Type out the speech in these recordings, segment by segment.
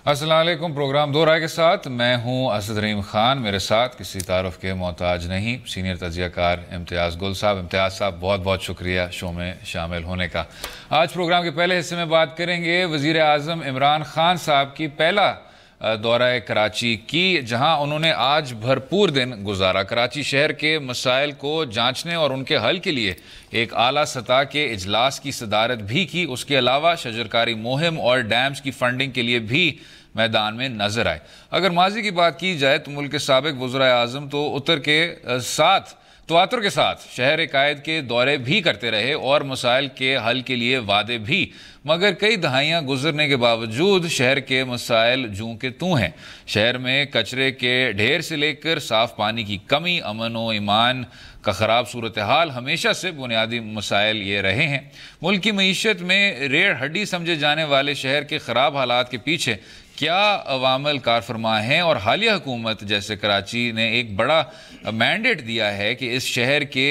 अस्सलाम वालेकुम। प्रोग्राम दो राय के साथ मैं हूं असद रहीम खान। मेरे साथ किसी तारुफ के मोहताज नहीं, सीनियर तजियाकार इम्तियाज़ गुल साहब। इम्तियाज़ साहब बहुत बहुत शुक्रिया शो में शामिल होने का। आज प्रोग्राम के पहले हिस्से में बात करेंगे वज़ीर आज़म इमरान खान साहब की पहला दौरा कराची की, जहां उन्होंने आज भरपूर दिन गुजारा। कराची शहर के मसाइल को जांचने और उनके हल के लिए एक आला सतह के इजलास की सदारत भी की। उसके अलावा शजरकारी मुहिम और डैम्स की फंडिंग के लिए भी मैदान में नजर आए। अगर माजी की बात की जाए तो मुल्क के साबिक वज़ीर आज़म तो उत्तर के साथ तवातुर के साथ शहर कायद के दौरे भी करते रहे और मसाइल के हल के लिए वादे भी, मगर कई दहाइयाँ गुजरने के बावजूद शहर के मसाइल जूं के तूं हैं। शहर में कचरे के ढेर से लेकर साफ पानी की कमी, अमन व ईमान का ख़राब सूरत हाल हमेशा से बुनियादी मसाइल ये रहे हैं। मुल्क की मईशत में रेड़ हड्डी समझे जाने वाले शहर के ख़राब हालात के पीछे क्या अवामल कार फरमा हैं, और हालिया हुकूमत जैसे कराची ने एक बड़ा मैंडेट दिया है कि इस शहर के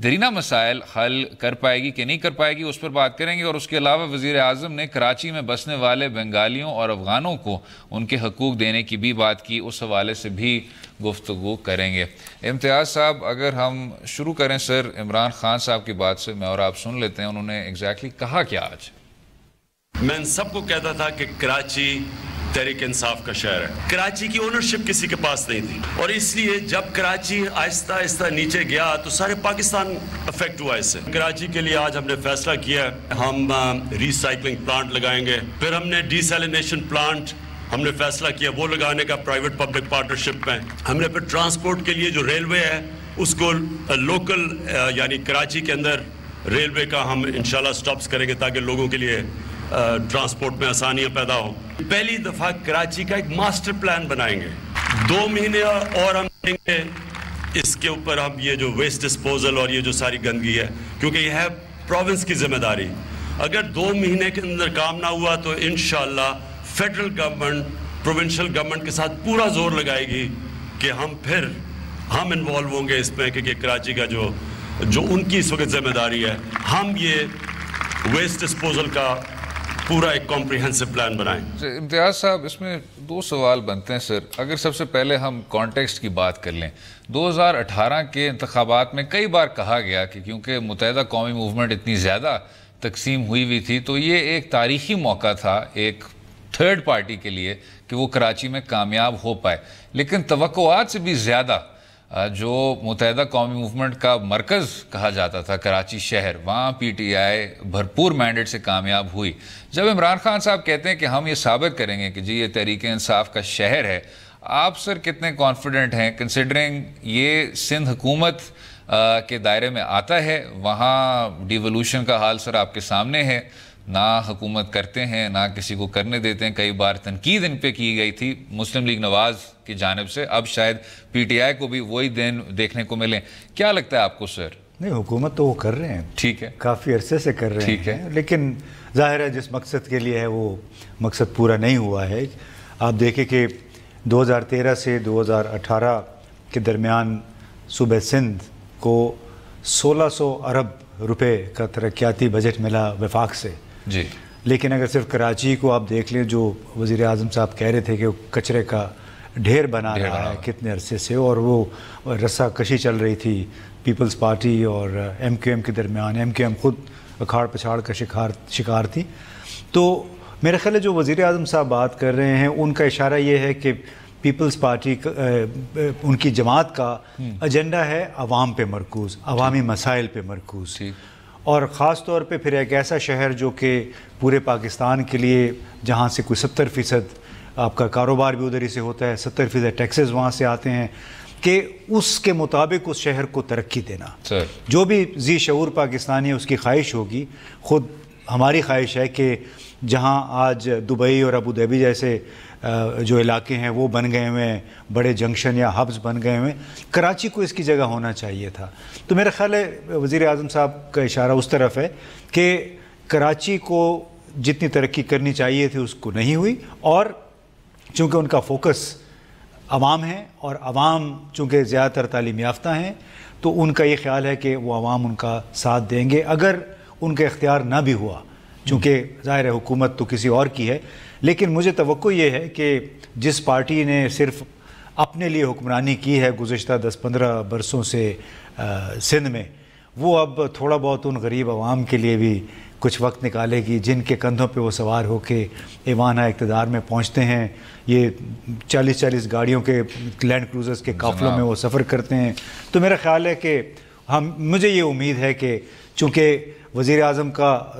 दरीना मसाइल हल कर पाएगी कि नहीं कर पाएगी, उस पर बात करेंगे। और उसके अलावा वज़ीर आज़म ने कराची में बसने वाले बंगालियों और अफ़गानों को उनके हकूक़ देने की भी बात की, उस हवाले से भी गुफ्तगू करेंगे। इम्तियाज़ साहब, अगर हम शुरू करें सर इमरान खान साहब की बात से, मैं और आप सुन लेते हैं उन्होंने एग्जैक्टली कहा क्या आज। मैं इन सबको कहता था कि कराची तहरीक इंसाफ का शहर है। कराची की ओनरशिप किसी के पास नहीं थी, और इसलिए जब कराची आहिस्ता आहिस्ता नीचे गया तो सारे पाकिस्तान अफेक्ट हुआ इससे। कराची के लिए आज हमने फैसला किया, हम रिसाइकलिंग प्लांट लगाएंगे। फिर हमने डिसैलिनेशन प्लांट हमने फैसला किया वो लगाने का प्राइवेट पब्लिक पार्टनरशिप में। हमने फिर ट्रांसपोर्ट के लिए जो रेलवे है उसको लोकल यानी कराची के अंदर रेलवे का हम इंशाल्लाह स्टॉप्स करेंगे ताकि लोगों के लिए ट्रांसपोर्ट में आसानियां पैदा हो। पहली दफा कराची का एक मास्टर प्लान बनाएंगे। 2 महीने और हम देंगे इसके ऊपर। हम ये जो वेस्ट डिस्पोजल और ये जो सारी गंदगी है, क्योंकि ये है प्रोविंस की जिम्मेदारी, अगर 2 महीने के अंदर काम ना हुआ तो इंशाल्लाह फेडरल गवर्नमेंट प्रोविंशियल गवर्नमेंट के साथ पूरा जोर लगाएगी कि हम इन्वॉल्व होंगे इसमें कि कराची का जो उनकी इस वक्त जिम्मेदारी है, हम ये वेस्ट डिस्पोजल का पूरा एक कॉम्प्रिहेंसिव प्लान बनाएं। इम्तियाज़ साहब, इसमें 2 सवाल बनते हैं सर। अगर सबसे पहले हम कॉन्टेक्स्ट की बात कर लें, 2018 के इंतखाबात में कई बार कहा गया कि क्योंकि मुत्तहिदा कौमी मूवमेंट इतनी ज़्यादा तकसीम हुई थी तो ये एक तारीखी मौका था एक थर्ड पार्टी के लिए कि वो कराची में कामयाब हो पाए। लेकिन तवक्कुआत से भी ज़्यादा जो मुत्तहिदा कौमी मूवमेंट का मरकज़ कहा जाता था कराची शहर, वहाँ PTI भरपूर मैंडेट से कामयाब हुई। जब इमरान खान साहब कहते हैं कि हम ये साबित करेंगे कि जी ये तहरीक इंसाफ का शहर है, आप सर कितने कॉन्फिडेंट हैं कंसिडरिंग ये सिंध हुकूमत के दायरे में आता है? वहाँ डिवोल्यूशन का हाल सर आपके सामने है, ना हुकूमत करते हैं ना किसी को करने देते हैं। कई बार तनकीद इन पे की गई थी मुस्लिम लीग नवाज की जानिब से, अब शायद PTI को भी वही दिन देखने को मिले। क्या लगता है आपको सर? नहीं, हुकूमत तो वो कर रहे हैं, ठीक है, काफ़ी अरसे से कर रहे हैं, लेकिन जाहिर है जिस मकसद के लिए है वो मकसद पूरा नहीं हुआ है। आप देखें कि 2013 से 2018 के दरमियान सूबे सिंध को 1600 अरब रुपए का तरक्याती बजट मिला वफाक से जी। लेकिन अगर सिर्फ कराची को आप देख लें, जो वज़ीर आज़म साहब कह रहे थे कि वो कचरे का ढेर बना रहा है कितने अरसे से, और वो रस्सा कशी चल रही थी पीपल्स पार्टी और MQM के दरमियान। MQM खुद अखाड़ पछाड़ का शिकार थी। तो मेरा ख्याल है जो वज़ीर आज़म साहब बात कर रहे हैं उनका इशारा ये है कि पीपल्स पार्टी उनकी जमात का एजेंडा है अवाम पे मरकूज़, अवामी मसाइल पे मरकूज़, और ख़ास तौर पे फिर एक ऐसा शहर जो कि पूरे पाकिस्तान के लिए जहाँ से कोई 70% आपका कारोबार भी उधर ही से होता है, 70% टैक्सेस वहाँ से आते हैं, कि उसके मुताबिक उस शहर को तरक्की देना। जो भी जी शऊर पाकिस्तानी है उसकी ख्वाहिश होगी। ख़ुद हमारी ख्वाहिश है कि जहाँ आज दुबई और अबू धाबी जैसे जो इलाके हैं वो बन गए हुए हैं, बड़े जंक्शन या हब्स बन गए हुए हैं, कराची को इसकी जगह होना चाहिए था। तो मेरा ख्याल है वज़ीर आज़म साहब का इशारा उस तरफ है कि कराची को जितनी तरक्की करनी चाहिए थी उसको नहीं हुई, और चूँकि उनका फोकस अवाम है और अवाम चूँकि ज़्यादातर तालीम याफ्ता हैं तो उनका ये ख्याल है कि वो अवाम उनका साथ देंगे। अगर उनका इख्तियार ना भी हुआ चूँकि ज़ाहिर है हुकूमत तो किसी और की है, लेकिन मुझे तवक्को ये है कि जिस पार्टी ने सिर्फ अपने लिए हुक्मरानी की है गुज़िश्ता 10-15 बरसों से सिंध में, वो अब थोड़ा बहुत उन गरीब आवाम के लिए भी कुछ वक्त निकालेगी, जिनके कंधों पे वो सवार होके ऐवान इक़्तिदार में पहुंचते हैं। ये 40-40 गाड़ियों के लैंड क्रूज़र्स के काफ़िलों में वो सफ़र करते हैं। तो मेरा ख़्याल है कि मुझे ये उम्मीद है कि चूँकि वज़ीर आज़म का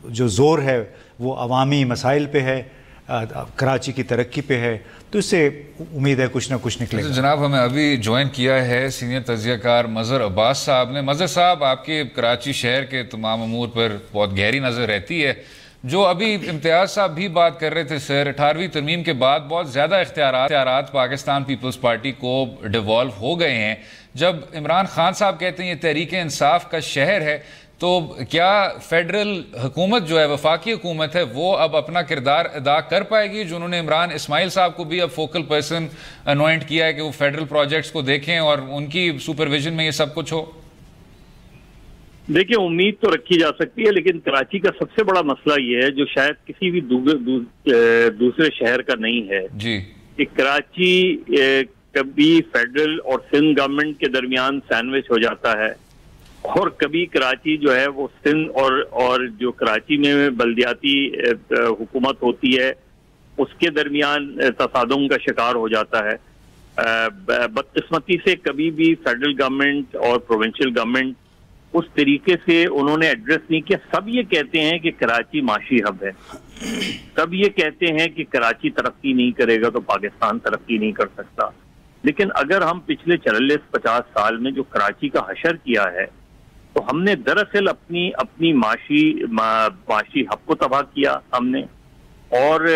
जो ज़ोर है वो अवामी मसाइल पे है, कराची की तरक्की पे है, तो इससे उम्मीद है कुछ ना कुछ निकलेगा। जनाब, हमें अभी ज्वाइन किया है सीनियर तज्ज़ियाकार मज़हर अब्बास साहब ने। मज़हर साहब, आपके कराची शहर के तमाम अमूर पर बहुत गहरी नज़र रहती है। जो अभी इम्तियाज़ साहब भी बात कर रहे थे सर, 18वीं तरमीम के बाद बहुत ज़्यादा इख्तियारात पाकिस्तान पीपल्स पार्टी को डिवॉल्व हो गए हैं। जब इमरान खान साहब कहते हैं ये तहरीक इंसाफ का शहर है, तो क्या फेडरल हुकूमत जो है, वफाकी हुकूमत है, वो अब अपना किरदार अदा कर पाएगी? जो उन्होंने इमरान इस्माइल साहब को भी अब फोकल पर्सन अनॉइंट किया है कि वो फेडरल प्रोजेक्ट्स को देखें और उनकी सुपरविजन में ये सब कुछ हो। देखिए, उम्मीद तो रखी जा सकती है, लेकिन कराची का सबसे बड़ा मसला ये है, जो शायद किसी भी दूसरे शहर का नहीं है जी, कि कराची कभी फेडरल और सिंध गवर्नमेंट के दरमियान सैंडविच हो जाता है, और कभी कराची जो है वो सिंध और जो कराची में बल्दियाती हुकूमत होती है उसके दरमियान तसादुम का शिकार हो जाता है। बदकिस्मती से कभी भी फेडरल गवर्नमेंट और प्रोविंशियल गवर्नमेंट उस तरीके से उन्होंने एड्रेस नहीं किया। सब ये कहते हैं कि कराची माशी हब है, सब ये कहते हैं कि कराची तरक्की नहीं करेगा तो पाकिस्तान तरक्की नहीं कर सकता। लेकिन अगर हम पिछले 40-50 साल में जो कराची का हशर किया है, तो हमने दरअसल अपनी माशी हब को तबाह किया हमने। और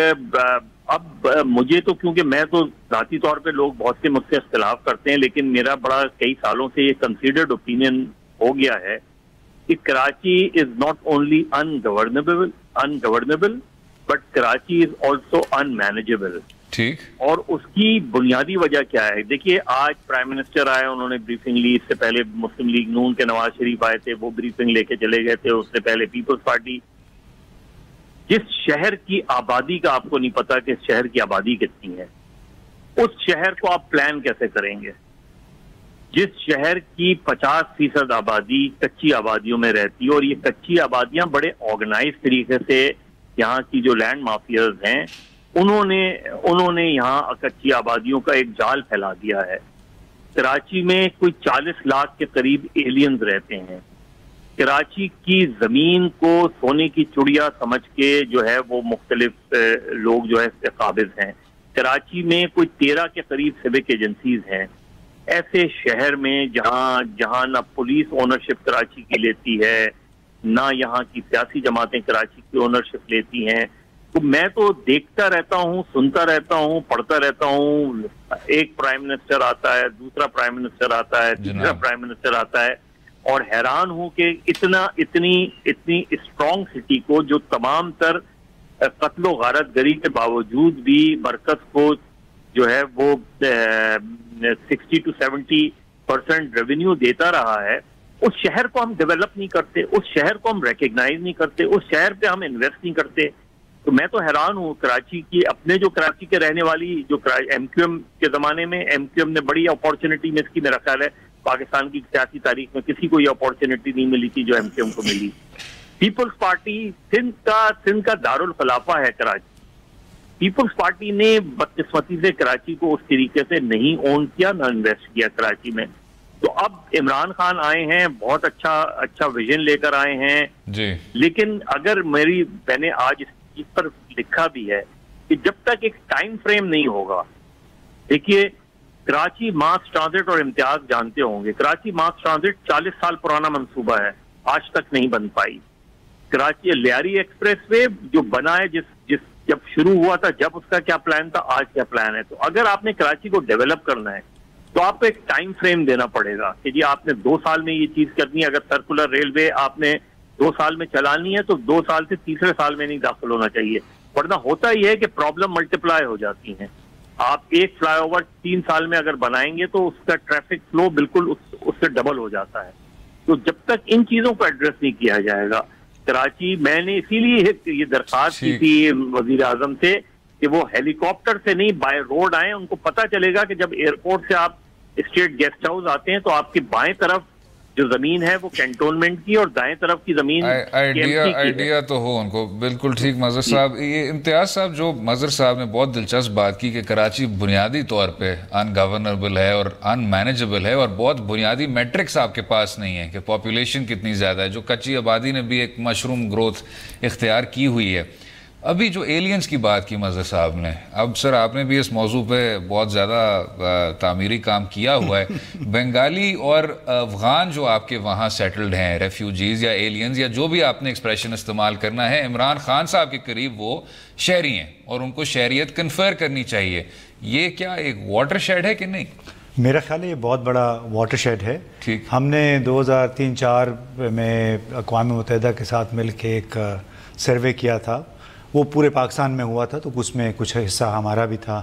अब मुझे तो, क्योंकि मैं तो ज़ाती तौर पे, लोग बहुत से मुझसे इख्तिलाफ करते हैं, लेकिन मेरा बड़ा कई सालों से ये कंसीडर्ड ओपिनियन हो गया है कि Karachi is not only ungovernable but Karachi is also unmanageable. ठीक। और उसकी बुनियादी वजह क्या है? देखिए, आज प्राइम मिनिस्टर आए, उन्होंने ब्रीफिंग ली। इससे पहले मुस्लिम लीग नून के नवाज शरीफ आए थे, वो ब्रीफिंग लेके चले गए थे। उससे पहले पीपल्स पार्टी। जिस शहर की आबादी का आपको नहीं पता कि इस शहर की आबादी कितनी है, उस शहर को आप प्लान कैसे करेंगे? जिस शहर की 50% आबादी कच्ची आबादियों में रहती है, और ये कच्ची आबादियां बड़े ऑर्गेनाइज तरीके से, यहाँ की जो लैंड माफियाज हैं उन्होंने यहाँ कच्ची आबादियों का एक जाल फैला दिया है। कराची में कोई 40 लाख के करीब एलियंस रहते हैं। कराची की जमीन को सोने की चिड़िया समझ के जो है वो मुख्तलिफ लोग जो है काबिज हैं। कराची में कोई 13 के करीब सिविक एजेंसीज हैं। ऐसे शहर में जहाँ ना पुलिस ओनरशिप कराची की लेती है, ना यहाँ की सियासी जमातें कराची की ओनरशिप लेती हैं। तो मैं तो देखता रहता हूँ, सुनता रहता हूँ, पढ़ता रहता हूँ। एक प्राइम मिनिस्टर आता है, दूसरा प्राइम मिनिस्टर आता है, तीसरा प्राइम मिनिस्टर आता है, और हैरान हूँ कि इतनी स्ट्रॉन्ग सिटी को, जो तमाम तर कत्लो गारतगरी के बावजूद भी मरकज को जो है वो 60 to 70% रेवेन्यू देता रहा है, उस शहर को हम डेवलप नहीं करते, उस शहर को हम रिकग्नाइज नहीं करते, उस शहर पे हम इन्वेस्ट नहीं करते। तो मैं तो हैरान हूँ कराची की, अपने जो कराची के रहने वाली, जो एमक्यूएम के जमाने में एमक्यूएम ने बड़ी अपॉर्चुनिटी मिस की। मेरा ख्याल है पाकिस्तान की सियासी तारीख में किसी को ये अपॉर्चुनिटी नहीं मिली थी जो एमक्यूएम को मिली। पीपल्स पार्टी सिंध का दारुल खिलाफा है कराची। पीपल्स पार्टी ने बदकिस्मती से कराची को उस तरीके से नहीं ओन किया, ना इन्वेस्ट किया कराची में। तो अब इमरान खान आए हैं, बहुत अच्छा विजन लेकर आए हैं जी। लेकिन अगर मैंने आज इस पर लिखा भी है कि जब तक एक टाइम फ्रेम नहीं होगा, देखिए कराची मास ट्रांजिट, और इम्तियाज जानते होंगे, कराची मास ट्रांजिट 40 साल पुराना मंसूबा है, आज तक नहीं बन पाई। कराची लियारी एक्सप्रेसवे जो बना है, जब शुरू हुआ था, जब उसका क्या प्लान था, आज क्या प्लान है। तो अगर आपने कराची को डेवलप करना है तो आपको एक टाइम फ्रेम देना पड़ेगा कि जी आपने 2 साल में ये चीज करनी है। अगर सर्कुलर रेलवे आपने 2 साल में चलानी है तो 2 साल से तीसरे साल में नहीं दाखिल होना चाहिए, वरना होता ही है कि प्रॉब्लम मल्टीप्लाई हो जाती है। आप एक फ्लाईओवर 3 साल में अगर बनाएंगे तो उसका ट्रैफिक फ्लो बिल्कुल उससे डबल हो जाता है। तो जब तक इन चीजों को एड्रेस नहीं किया जाएगा, कराची, मैंने इसीलिए ये दरखास्त की थी वजीर आजम से कि वो हेलीकॉप्टर से नहीं बाय रोड आए। उनको पता चलेगा कि जब एयरपोर्ट से आप स्टेट गेस्ट हाउस आते हैं तो आपकी बाएं तरफ जो जमीन है वो कैंटोनमेंट की और दाएं तरफ की जमीन आइडिया तो हो उनको। बिल्कुल ठीक मजहर साहब। ये इम्तियाज साहब, जो मजहर साहब ने बहुत दिलचस्प बात की कि कराची बुनियादी तौर पे अनगवर्नेबल है और अनमैनेजेबल है और बहुत बुनियादी मैट्रिक्स आपके पास नहीं है कि पॉपुलेशन कितनी ज़्यादा है, जो कच्ची आबादी ने भी एक मशरूम ग्रोथ इख्तियार की हुई है। अभी जो एलियंस की बात की मजहर साहब ने, अब सर आपने भी इस मौजू पे बहुत ज़्यादा तामीरी काम किया हुआ है। बंगाली और अफगान जो आपके वहाँ सेटल्ड हैं, रेफ्यूजीज़ या एलियंस या जो भी आपने एक्सप्रेशन इस्तेमाल करना है, इमरान खान साहब के करीब वो शहरी हैं और उनको शहरियत कन्फर करनी चाहिए। ये क्या एक वाटर शेड है कि नहीं? मेरा ख्याल है ये बहुत बड़ा वाटर शेड है। ठीक, हमने 2003-04 में अक़वाम मुत्तहिदा के साथ मिल के एक सर्वे किया था, वो पूरे पाकिस्तान में हुआ था, तो उसमें कुछ हिस्सा हमारा भी था।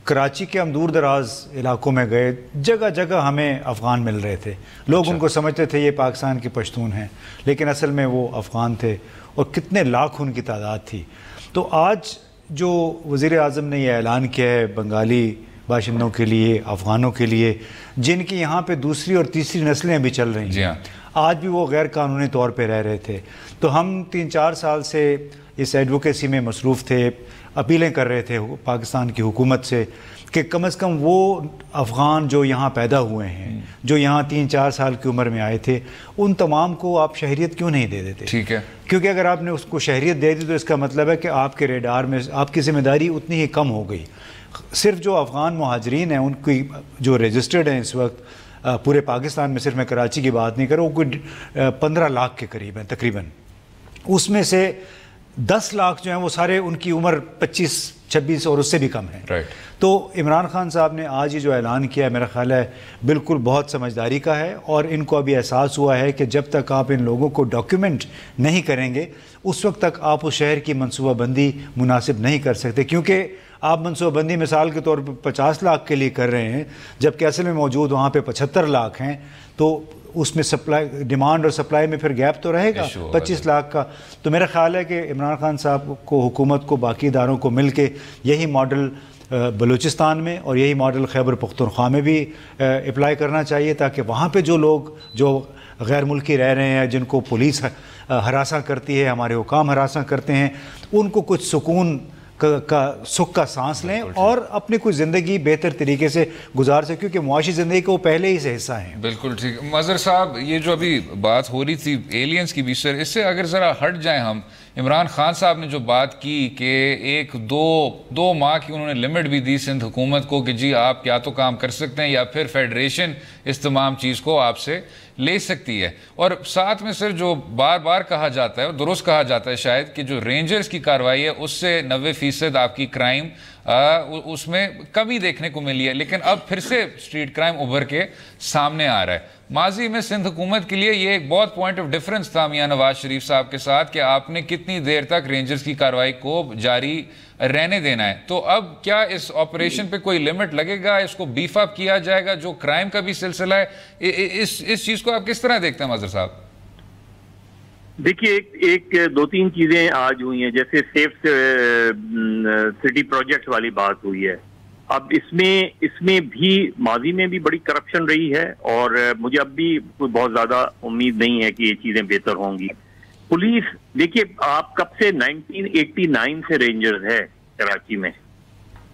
कराची के हम दूर दराज इलाकों में गए, जगह जगह हमें अफ़गान मिल रहे थे। लोग उनको समझते थे ये पाकिस्तान के पश्तून हैं, लेकिन असल में वो अफ़गान थे और कितने लाख उनकी तादाद थी। तो आज जो वज़ीर आज़म ने यह ऐलान किया है बंगाली बाशिंदों के लिए, अफ़गानों के लिए, जिनकी यहाँ पे दूसरी और तीसरी नस्लें भी चल रही हैं, आज भी वो गैर कानूनी तौर पे रह रहे थे। तो हम 3-4 साल से इस एडवोकेसी में मसरूफ़ थे, अपीलें कर रहे थे पाकिस्तान की हुकूमत से कि कम से कम वो अफ़गान जो यहाँ पैदा हुए हैं, जो यहाँ 3-4 साल की उम्र में आए थे, उन तमाम को आप शहरियत क्यों नहीं दे देते? ठीक है, क्योंकि अगर आपने उसको शहरियत दे दी तो इसका मतलब है कि आपके रेडार में आपकी ज़िम्मेदारी उतनी ही कम हो गई। सिर्फ जो अफ़गान मुहाजिरीन हैं, उनकी जो रजिस्टर्ड हैं इस वक्त पूरे पाकिस्तान में, सिर्फ मैं कराची की बात नहीं कर रहा हूँ, कोई 15 लाख के करीब हैं तकरीबन। उसमें से 10 लाख जो हैं वो सारे उनकी उम्र 25-26 और उससे भी कम है। राइट। तो इमरान खान साहब ने आज ये जो ऐलान किया है, मेरा ख्याल है बिल्कुल बहुत समझदारी का है और इनको अभी एहसास हुआ है कि जब तक आप इन लोगों को डॉक्यूमेंट नहीं करेंगे उस वक्त तक आप उस शहर की मनसूबाबंदी मुनासिब नहीं कर सकते। क्योंकि आप मनसूबाबंदी मिसाल के तौर पर 50 लाख के लिए कर रहे हैं, जबकि असल में मौजूद वहाँ पे 75 लाख हैं, तो उसमें सप्लाई, डिमांड और सप्लाई में फिर गैप तो रहेगा 25 लाख का। तो मेरा ख्याल है कि इमरान खान साहब को, हुकूमत को, बाकी इदारों को मिल के यही मॉडल बलूचिस्तान में और यही मॉडल खैबर पख्तूनख्वा में भी अप्लाई करना चाहिए, ताकि वहाँ पे जो लोग जो गैर मुल्की रह रहे हैं, जिनको पुलिस हरासा करती है, हमारे हुकाम हरासा करते हैं, उनको कुछ सुकून का सुख का सांस लें और अपनी कुछ ज़िंदगी बेहतर तरीके से गुजार सकें, क्योंकि मुआशी ज़िंदगी का वो पहले ही से हिस्सा हैं। बिल्कुल ठीक। मजहर साहब, ये जो अभी बात हो रही थी एलियंस की भी, सर इससे अगर ज़रा हट जाएं हम, इमरान खान साहब ने जो बात की कि 1-2 माह की उन्होंने लिमिट भी दी सिंध हुकूमत को कि जी आप क्या तो काम कर सकते हैं या फिर फेडरेशन इस तमाम चीज़ को आपसे ले सकती है। और साथ में सिर्फ जो बार बार कहा जाता है, दुरुस्त कहा जाता है शायद, कि जो रेंजर्स की कार्रवाई है उससे 90% आपकी क्राइम उसमें कमी देखने को मिली है, लेकिन अब फिर से स्ट्रीट क्राइम उभर के सामने आ रहा है। माजी में सिंध हुकूमत के लिए ये एक बहुत पॉइंट ऑफ डिफरेंस था मियां नवाज शरीफ साहब के साथ कि आपने कितनी देर तक रेंजर्स की कार्रवाई को जारी रहने देना है। तो अब क्या इस ऑपरेशन पे कोई लिमिट लगेगा, इसको बीफ अप किया जाएगा, जो क्राइम का भी सिलसिला है, इस चीज को आप किस तरह देखते हैं मजहर साहब? देखिए, एक 2-3 चीजें आज हुई हैं, जैसे सेफ सिटी प्रोजेक्ट वाली बात हुई है। अब इसमें भी माजी में भी बड़ी करप्शन रही है और मुझे अब भी कोई बहुत ज्यादा उम्मीद नहीं है कि ये चीजें बेहतर होंगी। पुलिस, देखिए आप कब से 1989 से रेंजर्स है कराची में,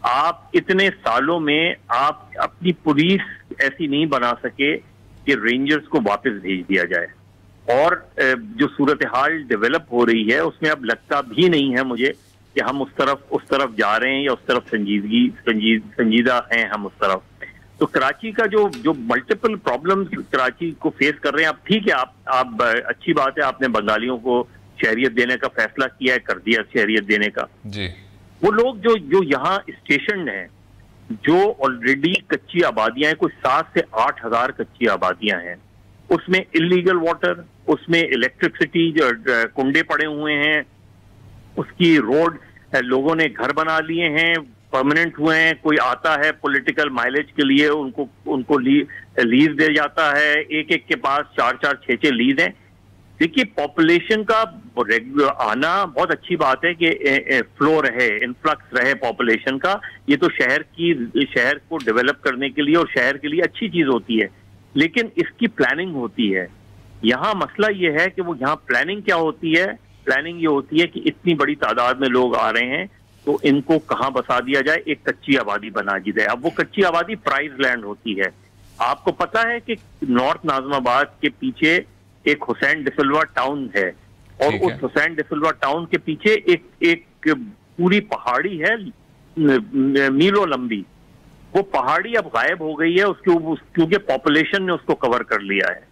आप इतने सालों में आप अपनी पुलिस ऐसी नहीं बना सके कि रेंजर्स को वापस भेज दिया जाए। और जो सूरत हाल डेवलप हो रही है उसमें अब लगता भी नहीं है मुझे कि हम उस तरफ जा रहे हैं या उस तरफ संजीदा हैं हम उस तरफ। तो कराची का जो मल्टीपल प्रॉब्लम्स कराची को फेस कर रहे हैं, अब ठीक है, आप अच्छी बात है, आपने बंगालियों को शहरियत देने का फैसला किया है, कर दिया शहरियत देने का जी। वो लोग जो यहाँ स्टेशन हैं, जो ऑलरेडी कच्ची आबादियां हैं, कोई 7 से 8 हजार कच्ची आबादियां हैं, उसमें इलीगल वाटर, उसमें इलेक्ट्रिसिटी जो कुंडे पड़े हुए हैं, उसकी रोड लोगों ने घर बना लिए हैं, परमानेंट हुए हैं, कोई आता है पॉलिटिकल माइलेज के लिए, उनको लीज दे जाता है, एक के पास 4-4, 6-6 लीज हैं। देखिए, पॉपुलेशन का आना बहुत अच्छी बात है कि फ्लो रहे, इन्फ्लक्स रहे पॉपुलेशन का। ये तो शहर को डेवलप करने के लिए और शहर के लिए अच्छी चीज होती है, लेकिन इसकी प्लानिंग होती है। यहाँ मसला ये है कि वो यहाँ प्लानिंग क्या होती है, प्लानिंग ये होती है कि इतनी बड़ी तादाद में लोग आ रहे हैं तो इनको कहाँ बसा दिया जाए, एक कच्ची आबादी बना दी जाए। अब वो कच्ची आबादी प्राइज लैंड होती है। आपको पता है कि नॉर्थ नाज़िमाबाद के पीछे एक हुसैन डिसिल्वा टाउन है, और उस हुसैन डिसिल्वा टाउन के पीछे एक पूरी पहाड़ी है मीलों लंबी। वो पहाड़ी अब गायब हो गई है क्योंकि पॉपुलेशन ने उसको कवर कर लिया है।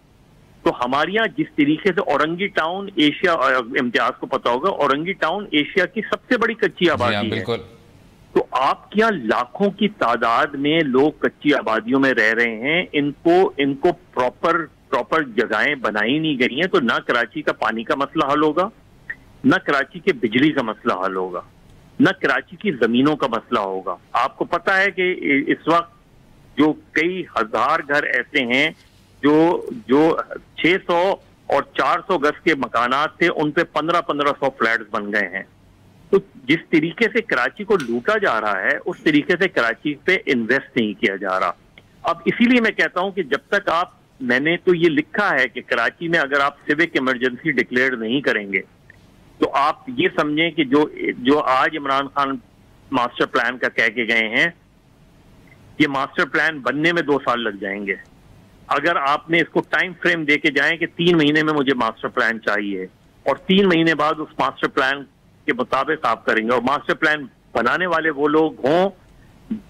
तो हमारे यहाँ जिस तरीके से औरंगी टाउन एशिया, इम्तियाज को पता होगा, औरंगी टाउन एशिया की सबसे बड़ी कच्ची आबादी है। तो आपके यहाँ लाखों की तादाद में लोग कच्ची आबादियों में रह रहे हैं। इनको प्रॉपर जगहें बनाई नहीं गई हैं, तो ना कराची का पानी का मसला हल होगा, ना कराची के बिजली का मसला हल होगा, ना कराची की जमीनों का मसला होगा। आपको पता है कि इस वक्त जो कई हजार घर ऐसे हैं जो 600 और 400 गज के मकानात थे, उन पे 1500 फ्लैट्स बन गए हैं। तो जिस तरीके से कराची को लूटा जा रहा है, उस तरीके से कराची पे इन्वेस्ट नहीं किया जा रहा। अब इसीलिए मैं कहता हूं कि जब तक मैंने तो ये लिखा है कि कराची में अगर आप सिविक इमरजेंसी डिक्लेयर नहीं करेंगे तो आप ये समझें कि जो आज इमरान खान मास्टर प्लान का कह के गए हैं, ये मास्टर प्लान बनने में 2 साल लग जाएंगे। अगर आपने इसको टाइम फ्रेम दे के जाएं कि 3 महीने में मुझे मास्टर प्लान चाहिए, और 3 महीने बाद उस मास्टर प्लान के मुताबिक आप करेंगे, और मास्टर प्लान बनाने वाले वो लोग हों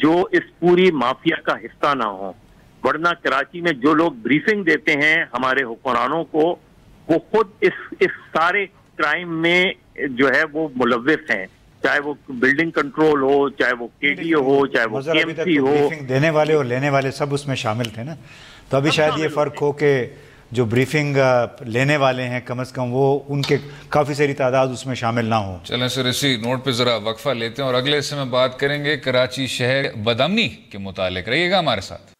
जो इस पूरी माफिया का हिस्सा ना हो। वरना कराची में जो लोग ब्रीफिंग देते हैं हमारे हुक्मरानों को, वो खुद इस सारे क्राइम में जो है वो मुलव्विस हैं, चाहे वो बिल्डिंग कंट्रोल हो, चाहे वो केडीओ हो, चाहे वो केएमसी हो। ब्रीफिंग देने वाले और लेने वाले सब उसमें शामिल थे ना। तो अभी शायद ये फर्क हो कि जो ब्रीफिंग लेने वाले हैं कम से कम वो उनके काफ़ी सारी तादाद उसमें शामिल ना हो। चलें सर, इसी नोट पे ज़रा वक्फा लेते हैं और अगले हिस्से में बात करेंगे कराची शहर बदअमनी के मुतालिक। रहिएगा हमारे साथ।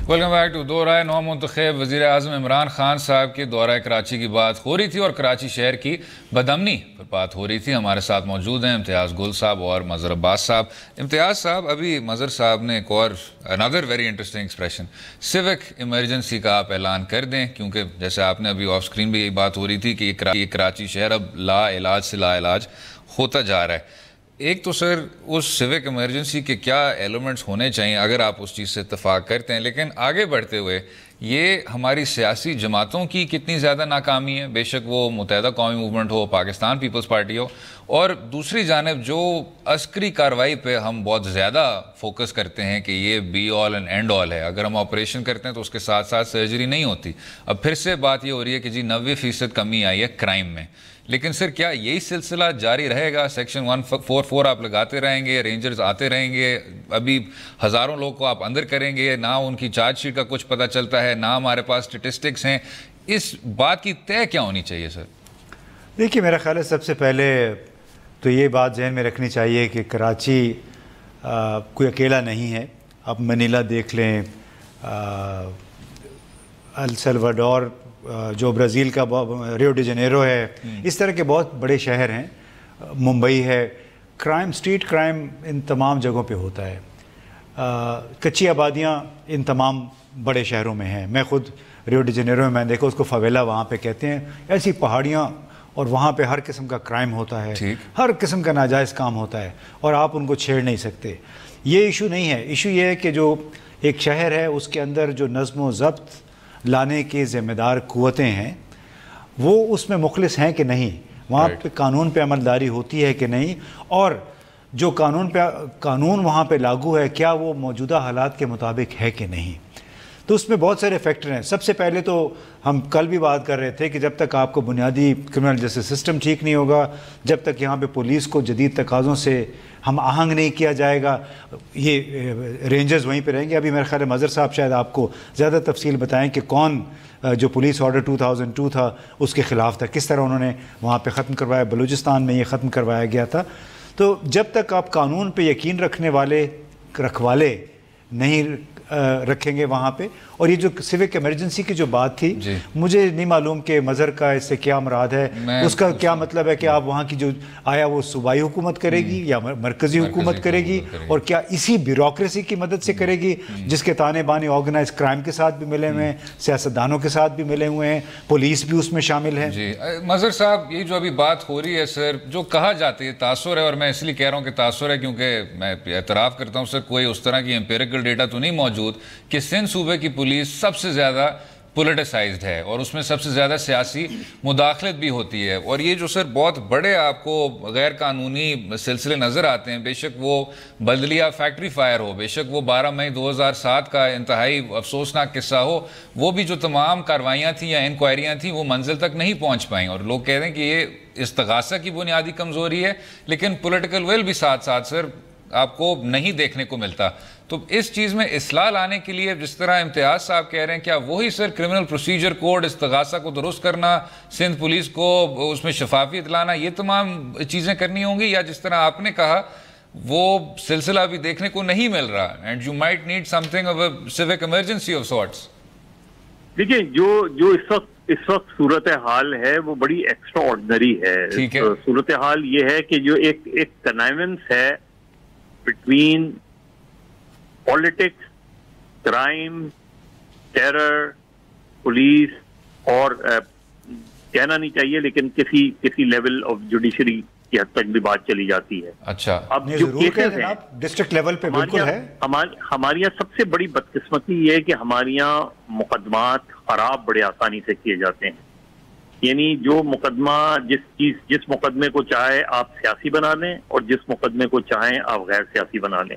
वेलकम बैक टू दो राय। नौ मुंतखब वज़ीर आज़म इमरान खान साहब के दौरा कराची की बात हो रही थी और कराची शहर की बदअमनी पर बात हो रही थी। हमारे साथ मौजूद हैं इम्तियाज़ गुल साहब और मज़हर अब्बास साहब। इम्तियाज़ साहब, अभी मज़हर साहब ने एक और another very interesting expression, civic emergency का आप ऐलान कर दें, क्योंकि जैसे आपने अभी ऑफ स्क्रीन भी यही बात हो रही थी कि ये कराची शहर अब ला इलाज से ला इलाज होता जा रहा है। एक तो सर उस सिविक इमरजेंसी के क्या एलिमेंट्स होने चाहिए अगर आप उस चीज़ से इत्तफाक करते हैं, लेकिन आगे बढ़ते हुए ये हमारी सियासी जमातों की कितनी ज़्यादा नाकामी है, बेशक वो मुत्तहिदा कौमी मूवमेंट हो, पाकिस्तान पीपल्स पार्टी हो, और दूसरी जानिब जो अस्करी कार्रवाई पे हम बहुत ज़्यादा फोकस करते हैं कि ये be all and and all है, अगर हम ऑपरेशन करते हैं तो उसके साथ साथ सर्जरी नहीं होती। अब फिर से बात ये हो रही है कि जी 90% कमी आई है क्राइम में, लेकिन सर क्या यही सिलसिला जारी रहेगा? सेक्शन 144 आप लगाते रहेंगे, रेंजर्स आते रहेंगे, अभी हज़ारों लोग को आप अंदर करेंगे, ना उनकी चार्जशीट का कुछ पता चलता है, ना हमारे पास स्टेटिस्टिक्स हैं। इस बात की तय क्या होनी चाहिए सर? देखिए, मेरा ख्याल है सबसे पहले तो ये बात जहन में रखनी चाहिए कि कराची कोई अकेला नहीं है। आप मनीला देख लें, अल सल्वाडोर जो ब्राज़ील का रियो डी जनेरो है, इस तरह के बहुत बड़े शहर हैं, मुंबई है। क्राइम, स्ट्रीट क्राइम इन तमाम जगहों पे होता है। कच्ची आबादियाँ इन तमाम बड़े शहरों में हैं। मैं ख़ुद रियो डी जनेरो में मैंने देखा, उसको फवेला वहाँ पे कहते हैं, ऐसी पहाड़ियाँ, और वहाँ पे हर किस्म का क्राइम होता है, हर किस्म का नाजायज़ काम होता है, और आप उनको छेड़ नहीं सकते। ये इशू नहीं है। इशू ये है कि जो एक शहर है उसके अंदर जो नज़्म व ज़ब्त लाने की ज़िम्मेदार क़ुव्वतें हैं वो उसमें मुखलिस हैं कि नहीं, वहाँ पे कानून पे अमलदारी होती है कि नहीं, और जो कानून वहाँ पे लागू है क्या वो मौजूदा हालात के मुताबिक है कि नहीं। तो उसमें बहुत सारे फैक्टर हैं। सबसे पहले तो हम कल भी बात कर रहे थे कि जब तक आपको बुनियादी क्रिमिनल जस्टिस सिस्टम ठीक नहीं होगा, जब तक यहाँ पे पुलिस को जदीद तकाज़ों से हम आहंग नहीं किया जाएगा, ये रेंजर्स वहीं पे रहेंगे। अभी मेरे ख्याल है मज़हर साहब शायद आपको ज़्यादा तफसील बताएं कि कौन जो पुलिस ऑर्डर 2002 था उसके ख़िलाफ़ था, किस तरह उन्होंने वहाँ पे ख़त्म करवाया, बलूचिस्तान में ये ख़त्म करवाया गया था। तो जब तक आप कानून पे यकीन रखवाले नहीं रखेंगे वहाँ पे, और ये जो सिविक इमरजेंसी की जो बात थी, मुझे नहीं मालूम कि मज़हर का इससे क्या मुराद है, उसका क्या मतलब है कि आप वहाँ की जो आया वो सूबाई हुकूमत करेगी या मरकज़ी हुकूमत करेगी, और क्या इसी ब्यूरोक्रेसी की मदद से करेगी जिसके ताने बाने ऑर्गेनाइज क्राइम के साथ भी मिले हुए हैं, सियासतदानों के साथ भी मिले हुए हैं, पुलिस भी उसमें शामिल है। जी मज़हर साहब, ये जो अभी बात हो रही है सर, जो कहा जाती है तासुर है, और मैं इसलिए कह रहा हूँ कि तासुर है क्योंकि मैं एतराफ़ करता हूँ सर कोई उस तरह की एम्पेरिकल डेटा तो नहीं मौजूद कि सिंध सूबे की पुलिस सबसे ज़्यादा पोलिटिसाइज्ड है और उसमें सबसे ज़्यादा सियासी मुदाखलत भी होती है। और ये जो सर बहुत बड़े आपको गैर कानूनी सिलसिले नज़र आते हैं, बेशक वो बदलिया फैक्ट्री फायर हो, बेशक वो 12 मई 2007 का इंतहाई अफसोसनाक किस्सा हो, वो भी जो तमाम कार्रवाइयाँ थी या इंक्वायरियाँ थी वो मंजिल तक नहीं पहुँच पाई। और लोग कह रहे हैं कि ये इस्तगासा की बुनियादी कमज़ोरी है, लेकिन पॉलिटिकल विल भी साथ साथ सर आपको नहीं देखने को मिलता। तो इस चीज़ में इस्लाह लाने के लिए जिस तरह इम्तियाज़ साहब कह रहे हैं, क्या वही सर क्रिमिनल प्रोसीजर कोड, इस्तगासा को दुरुस्त करना, सिंध पुलिस को उसमें शफाफियत लाना, ये तमाम चीज़ें करनी होंगी, या जिस तरह आपने कहा वो सिलसिला अभी देखने को नहीं मिल रहा, and you might need something of a civic emergency of sorts? देखिए, जो इस वक्त सूरत हाल है वो बड़ी एक्स्ट्रा ऑर्डिनरी है। तो सूरत हाल ये है कि जो एक कनाइवेंस है between politics, crime, terror, police और कहना नहीं चाहिए लेकिन किसी लेवल ऑफ जुडिशरी की हद तक भी बात चली जाती है। अच्छा, अब जो केसेस हैं डिस्ट्रिक्ट लेवल पे बिल्कुल है। हमारे यहाँ सबसे बड़ी बदकिस्मती ये है कि हमारे यहाँ मुकदमात खराब बड़े आसानी से किए जाते हैं। यानी जो मुकदमा जिस मुकदमे को चाहे आप सियासी बना लें और जिस मुकदमे को चाहें आप गैर सियासी बना लें,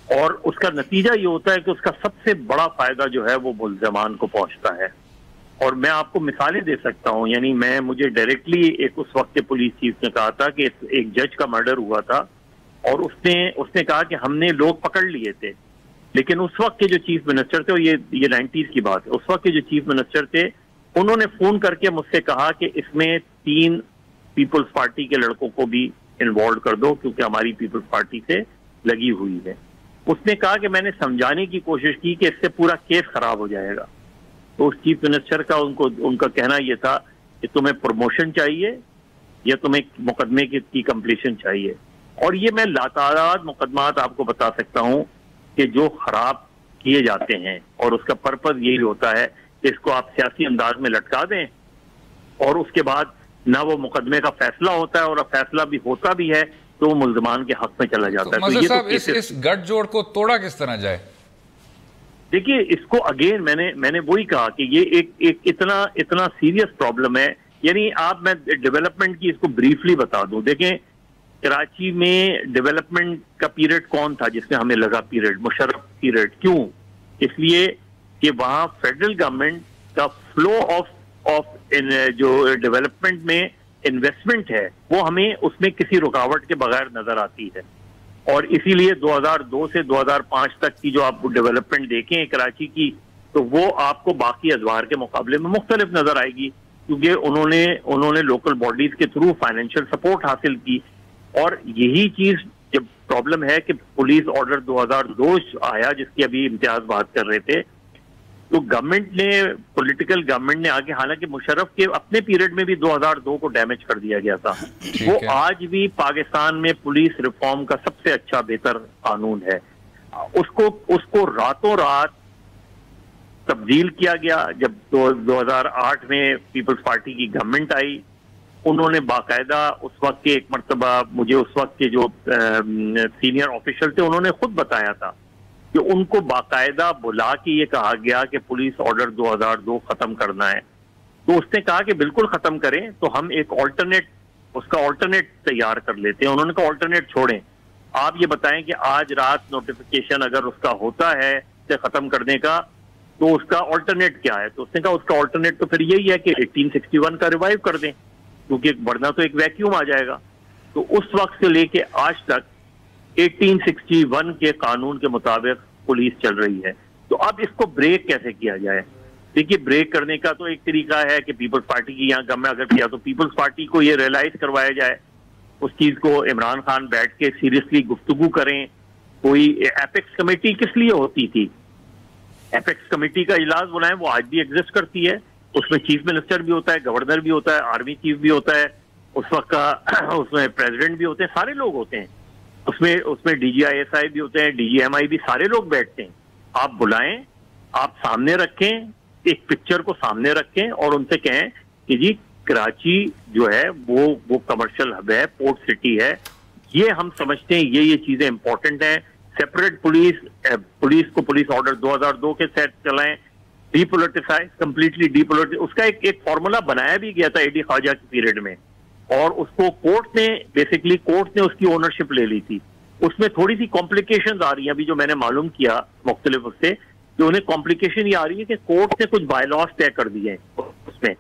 और उसका नतीजा ये होता है कि उसका सबसे बड़ा फायदा जो है वो मुल्ज़मान को पहुंचता है। और मैं आपको मिसालें दे सकता हूं, यानी मुझे डायरेक्टली एक उस वक्त के पुलिस चीफ ने कहा था कि एक जज का मर्डर हुआ था और उसने कहा कि हमने लोग पकड़ लिए थे, लेकिन उस वक्त के जो चीफ मिनिस्टर थे, ये 90s की बात है, उस वक्त के जो चीफ मिनिस्टर थे उन्होंने फोन करके मुझसे कहा कि इसमें 3 पीपल्स पार्टी के लड़कों को भी इन्वॉल्व कर दो क्योंकि हमारी पीपल्स पार्टी से लगी हुई है। उसने कहा कि मैंने समझाने की कोशिश की कि इससे पूरा केस खराब हो जाएगा। तो उस चीफ मिनिस्टर का उनका कहना यह था कि तुम्हें प्रमोशन चाहिए या तुम्हें मुकदमे की कंप्लीशन चाहिए। और ये मैं लातादाद मुकदमात आपको बता सकता हूं कि जो खराब किए जाते हैं और उसका पर्पज यही होता है कि इसको आप सियासी अंदाज में लटका दें और उसके बाद ना वो मुकदमे का फैसला होता है, और फैसला भी होता भी है तो वो मुल्ज़मान के हक में चला जाता है। तो ये साहब इस गठजोड़ को तोड़ा किस तरह जाए? देखिए, इसको अगेन मैंने वही कहा कि ये एक इतना सीरियस प्रॉब्लम है। यानी मैं डेवलपमेंट की इसको ब्रीफली बता दूं। देखें, कराची में डेवलपमेंट का पीरियड कौन था जिसमें हमें लगा पीरियड? मुशर्रफ पीरियड। क्यों? इसलिए कि वहां फेडरल गवर्नमेंट का फ्लो ऑफ जो डेवलपमेंट में इन्वेस्टमेंट है वो हमें उसमें किसी रुकावट के बगैर नजर आती है। और इसीलिए 2002 से 2005 तक की जो आप डेवलपमेंट देखें कराची की, तो वो आपको बाकी अजवार के मुकाबले में मुख्तलिफ नजर आएगी, क्योंकि उन्होंने लोकल बॉडीज के थ्रू फाइनेंशियल सपोर्ट हासिल की। और यही चीज जब प्रॉब्लम है कि पुलिस ऑर्डर 2002 आया जिसकी अभी इम्तियाज बात कर रहे थे, तो पॉलिटिकल गवर्नमेंट ने आगे, हालांकि मुशर्रफ के अपने पीरियड में भी 2002 को डैमेज कर दिया गया था, वो आज भी पाकिस्तान में पुलिस रिफॉर्म का सबसे अच्छा बेहतर कानून है। उसको रातों रात तब्दील किया गया। जब 2008 में पीपल्स पार्टी की गवर्नमेंट आई, उन्होंने बाकायदा उस वक्त के एक मरतबा मुझे उस वक्त के जो सीनियर ऑफिशियल थे उन्होंने खुद बताया था कि उनको बाकायदा बुला के ये कहा गया कि पुलिस ऑर्डर 2002 खत्म करना है। तो उसने कहा कि बिल्कुल खत्म करें, तो हम एक उसका ऑल्टरनेट तैयार कर लेते हैं। उन्होंने कहा ऑल्टरनेट छोड़ें, आप ये बताएं कि आज रात नोटिफिकेशन अगर उसका होता है से खत्म करने का, तो उसका ऑल्टरनेट क्या है? तो उसने कहा उसका ऑल्टरनेट तो फिर यही है कि 1861 का रिवाइव कर दें, क्योंकि वरना तो एक वैक्यूम आ जाएगा। तो उस वक्त से लेके आज तक 1861 के कानून के मुताबिक पुलिस चल रही है। तो अब इसको ब्रेक कैसे किया जाए? देखिए, ब्रेक करने का तो एक तरीका है कि पीपल्स पार्टी की यहाँ गवर्नमेंट अगर किया तो पीपल्स पार्टी को ये रियलाइज करवाया जाए, उस चीज को इमरान खान बैठ के सीरियसली गुफ्तगू करें। कोई एपेक्स कमेटी किस लिए होती थी? एपेक्स कमेटी का इजलास बुलाएं, वो आज भी एग्जिस्ट करती है। उसमें चीफ मिनिस्टर भी होता है, गवर्नर भी होता है, आर्मी चीफ भी होता है, उस वक्त का उसमें प्रेसिडेंट भी होते हैं, सारे लोग होते हैं उसमें DGISI भी होते हैं, DGMI भी, सारे लोग बैठते हैं। आप बुलाएं, आप सामने रखें, एक पिक्चर को सामने रखें और उनसे कहें कि जी कराची जो है वो कमर्शियल हब है, पोर्ट सिटी है, ये हम समझते हैं, ये चीजें इंपॉर्टेंट हैं। सेपरेट पुलिस को पुलिस ऑर्डर 2002 के सेट चलाएं, डीपोलिटिसाइज, कंप्लीटली डीपोलिटिसाइज। उसका एक फॉर्मूला बनाया भी गया था AD ख्वाजा के पीरियड में, और उसको कोर्ट ने उसकी ओनरशिप ले ली थी। उसमें थोड़ी सी कॉम्प्लिकेशंस आ रही हैं अभी, जो मैंने मालूम किया मुख्तलिफ उससे, कि उन्हें कॉम्प्लिकेशन ये आ रही है कि कोर्ट ने कुछ बायलॉज तय कर दिए हैं उसमें।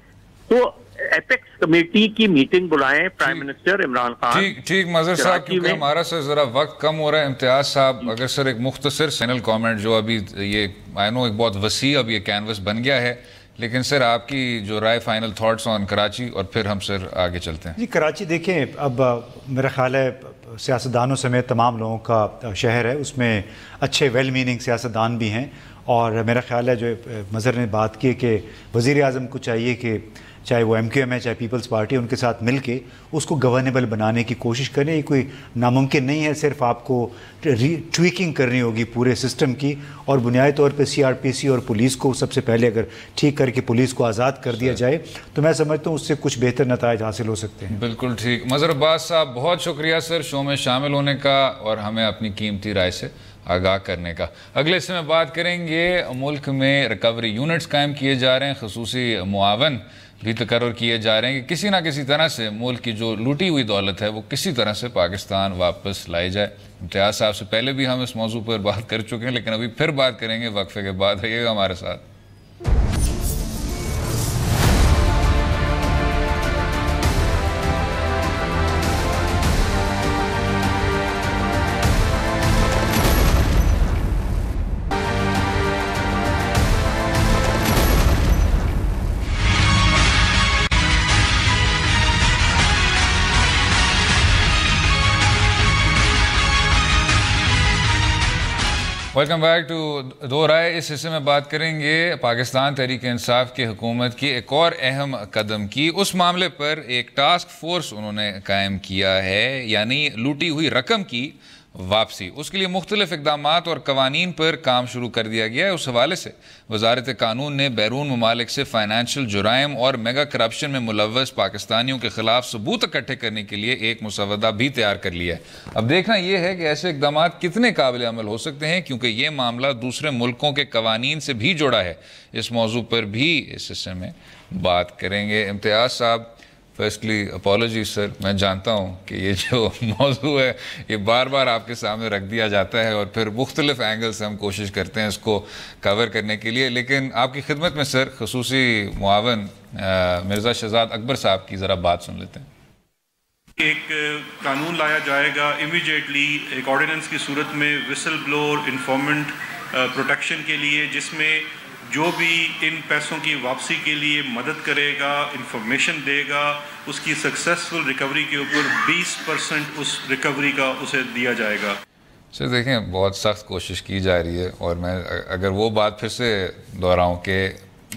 तो एपेक्स कमेटी की मीटिंग बुलाएं प्राइम मिनिस्टर इमरान खान। ठीक मजहर साहब, क्योंकि हमारा सर जरा वक्त कम हो रहा है। इम्तियाज साहब, अगर सर एक मुख्तसर फाइनल कमेंट, जो अभी ये आई नो एक बहुत वसी अब ये कैनवस बन गया है, लेकिन सर आपकी जो राय, फाइनल थॉट्स ऑन कराची, और फिर हम सर आगे चलते हैं। जी, कराची देखें, अब मेरा ख्याल है सियासतदानों समेत तमाम लोगों का शहर है, उसमें अच्छे वेल मीनिंग सियासतदान भी हैं, और मेरा ख्याल है जो मज़हर ने बात की कि वज़ीर आज़म को चाहिए कि चाहे वो MQM है चाहे पीपल्स पार्टी, उनके साथ मिल के उसको गवर्नेबल बनाने की कोशिश करें। ये कोई नामुमकिन नहीं है, सिर्फ आपको ट्वीकिंग करनी होगी पूरे सिस्टम की, और बुनियादी तौर पे CRPC और पुलिस को सबसे पहले अगर ठीक करके पुलिस को आज़ाद कर दिया जाए तो मैं समझता हूँ उससे कुछ बेहतर नताइज हासिल हो सकते हैं। बिल्कुल ठीक। मज़हर अब्बास साहब, बहुत शुक्रिया सर शो में शामिल होने का और हमें अपनी कीमती राय से आगाह करने का। अगले हिस्से में बात करेंगे, मुल्क में रिकवरी यूनिट्स कायम किए जा रहे हैं, खसूसी मुआवन भी तकर्रर किए जा रहे हैं कि किसी ना किसी तरह से मुल्क की जो लूटी हुई दौलत है वो किसी तरह से पाकिस्तान वापस लाई जाए। इम्तियाज़ साहब से पहले भी हम इस मौजू पर बात कर चुके हैं, लेकिन अभी फिर बात करेंगे वक्फे के बाद। रहिएगा हमारे साथ। वेलकम बैक टू दो राय। इस हिस्से में बात करेंगे पाकिस्तान तहरीक इंसाफ की हुकूमत की एक और अहम कदम की। उस मामले पर एक टास्क फोर्स उन्होंने कायम किया है, यानी लूटी हुई रकम की वापसी। उसके लिए मुख्तलिफ इकदामात और कवानीन पर काम शुरू कर दिया गया है। उस हवाले से वजारत कानून ने बैरून ममालिक से फाइनेंशियल जुराइम और मेगा करप्शन में मुलव्वस पाकिस्तानियों के खिलाफ सबूत इकट्ठे करने के लिए एक मुसवदा भी तैयार कर लिया है। अब देखना यह है कि ऐसे इकदामात कितने काबिल अमल हो सकते हैं, क्योंकि यह मामला दूसरे मुल्कों के कवानीन से भी जुड़ा है। इस मौजू पर भी इस हिस्से में बात करेंगे। इम्तियाज साहब, फर्स्टली अपॉलॉजी सर, मैं जानता हूँ कि ये जो मौजू है ये बार बार आपके सामने रख दिया जाता है और फिर मुख्तलिफ एंगल से हम कोशिश करते हैं इसको कवर करने के लिए, लेकिन आपकी खिदमत में सर खसूसी मुआवन मिर्ज़ा शहजाद अकबर साहब की ज़रा बात सुन लेते हैं। एक कानून लाया जाएगा इमीडिएटली एक ऑर्डिनेंस की सूरत में विसल ब्लोअर इन्फॉर्मेंट प्रोटेक्शन के लिए, जिसमें जो भी इन पैसों की वापसी के लिए मदद करेगा, इंफॉर्मेशन देगा, उसकी सक्सेसफुल रिकवरी के ऊपर 20% उस रिकवरी का उसे दिया जाएगा। सर देखें, बहुत सख्त कोशिश की जा रही है और मैं अगर वो बात फिर से दोहराऊं कि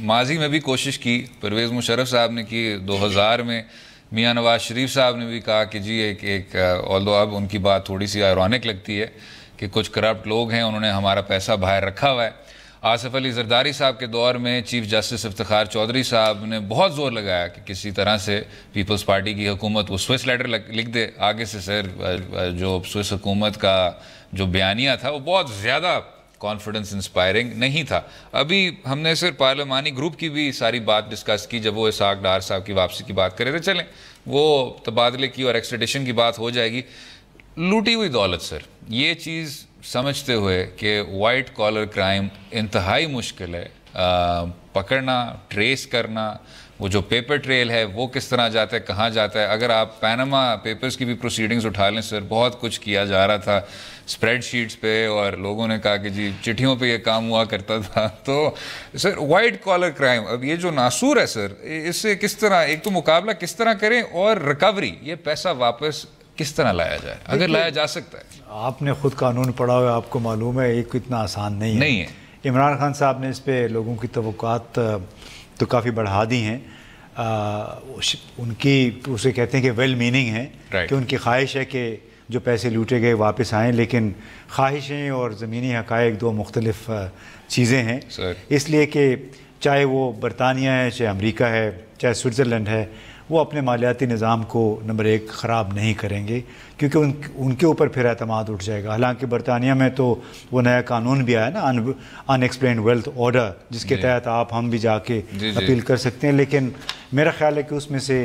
माजी में भी कोशिश की, परवेज़ मुशर्रफ साहब ने की, 2000 में मियां नवाज शरीफ साहब ने भी कहा कि जी एक ऑल्दो अब उनकी बात थोड़ी सी आयरॉनिक लगती है कि कुछ करप्ट लोग हैं, उन्होंने हमारा पैसा बाहर रखा हुआ है। आसिफ अली जरदारी साहब के दौर में चीफ जस्टिस इफ्तिखार चौधरी साहब ने बहुत ज़ोर लगाया कि किसी तरह से पीपल्स पार्टी की हुकूमत वो स्विस लेटर लिख दे। आगे से सर जो स्विस हुकूमत का जो बयानिया था वो बहुत ज़्यादा कॉन्फिडेंस इंस्पायरिंग नहीं था। अभी हमने सिर्फ पार्लिमानी ग्रुप की भी सारी बात डिस्कस की जब वो इसहाक डार साहब की वापसी की बात कर रहे थे। चलें, वो तबादले की और एक्सट्रेडिशन की बात हो जाएगी। लूटी हुई दौलत सर, ये चीज़ समझते हुए कि वाइट कॉलर क्राइम इंतहाई मुश्किल है, पकड़ना, ट्रेस करना, वो जो पेपर ट्रेल है वो किस तरह जाता है, कहाँ जाता है। अगर आप पैनामा पेपर्स की भी प्रोसीडिंग्स उठा लें सर, बहुत कुछ किया जा रहा था स्प्रेडशीट्स पे, और लोगों ने कहा कि जी चिट्ठियों पे ये काम हुआ करता था। तो सर वाइट कॉलर क्राइम, अब ये जो नासूर है सर, इससे किस तरह एक तो मुकाबला किस तरह करें, और रिकवरी, ये पैसा वापस किस तरह लाया जाए, अगर लाया जा सकता है। आपने खुद कानून पढ़ा हुआ, आपको मालूम है एक इतना आसान नहीं है। इमरान खान साहब ने इस पे लोगों की तवक्कुआत तो काफ़ी बढ़ा दी हैं। उनकी उसे कहते हैं कि वेल मीनिंग है, कि उनकी ख्वाहिश है कि जो पैसे लूटे गए वापस आएँ, लेकिन ख्वाहिशें और ज़मीनी हक़ाइक़ दो मुख्तलिफ चीज़ें हैं। इसलिए कि चाहे वो बरतानिया है, चाहे अमेरिका है, चाहे स्विट्ज़रलैंड है, वो अपने मालियाती निज़ाम को नंबर 1 ख़राब नहीं करेंगे, क्योंकि उनके ऊपर फिर एतमाद उठ जाएगा। हालांकि बरतानिया में तो वो नया कानून भी आया ना, अनएक्सप्लेन्ड वेल्थ ऑर्डर, जिसके तहत आप हम भी जाके अपील कर सकते हैं, लेकिन मेरा ख्याल है कि उसमें से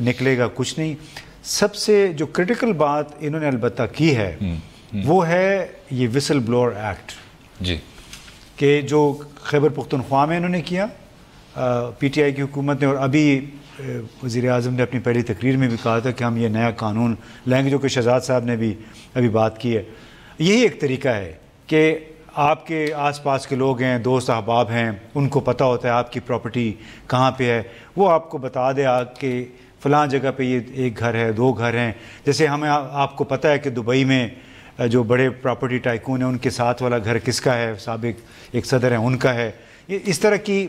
निकलेगा कुछ नहीं। सबसे जो क्रिटिकल बात इन्होंने अलबत्ता की है वो है ये विसल ब्लोअर एक्ट जी, कि जो खैबर पख्तूनख्वा में इन्होंने किया PTI की हुकूमत ने, और अभी वज़ीर आज़म ने अपनी पहली तकरीर में भी कहा था कि हम ये नया कानून लाएंगे, जो कि शहजाद साहब ने भी अभी बात की है। यही एक तरीका है कि आपके आसपास के लोग हैं, दोस्त अहबाब हैं, उनको पता होता है आपकी प्रॉपर्टी कहाँ पे है, वो आपको बता दे कि फ़लाँ जगह पे ये एक घर है, 2 घर हैं। जैसे हमें आपको पता है कि दुबई में जो बड़े प्रॉपर्टी टाइकून हैं उनके साथ वाला घर किसका है, साबिक एक सदर है उनका है। ये इस तरह की